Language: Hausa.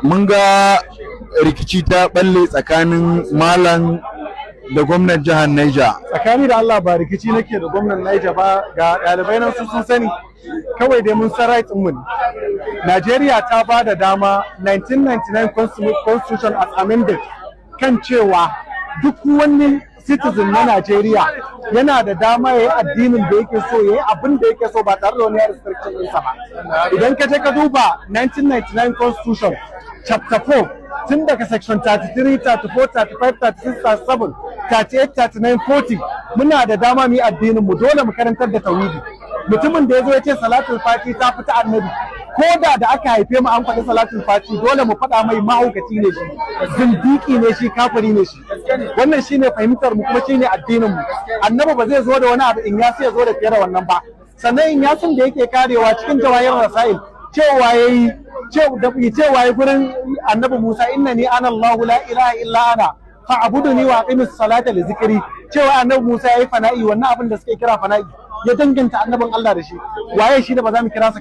mun ga rikici ta balle tsakanin malam da gwamnan jihar Niger. Tsakani da Allah ba rikici nake da gwamnan Niger ba, ga ɗalibai nan sun sani, kawai dai mun san right mu ne. Najeriya ta ba da dama 1999 constitution as amended kan cewa duk wani citizen na Najeriya yana da dama ya yi addinin da yake so, ya yi abin da yake so ba tare da wani restriction ɗinsa ba. Idan ka je ka duba 1999 constitution chapter 4 tun daga section 33, 34, 35, 36, 37, 38, 39, 40 muna da dama mu yi addinin mu, dole mu karantar da tauhidi. Mutumin da ya zo ya ce salatul fati ta fita annabi, ko da aka haife mu an faɗi salatul fati dole mu faɗa mai mahaukaci ne shi, zindiki ne shi, kafiri ne shi. Wannan shine fahimtar mu kuma shine addinin mu. Annabi ba zai zo da wani abu in ya sai ya zo da fiye da wannan ba. Sannan in yasin da yake karewa cikin jawahir rasail cewa yayi gurin annabi Musa, innani ana Allahu la ilaha illa ana fa'buduni wa aqimis salata li zikri, cewa annabi Musa yayi fana'i, wannan abin da suke kira fana'i ya danganta annabin Allah da shi. Waye shi da ba za mu kira sa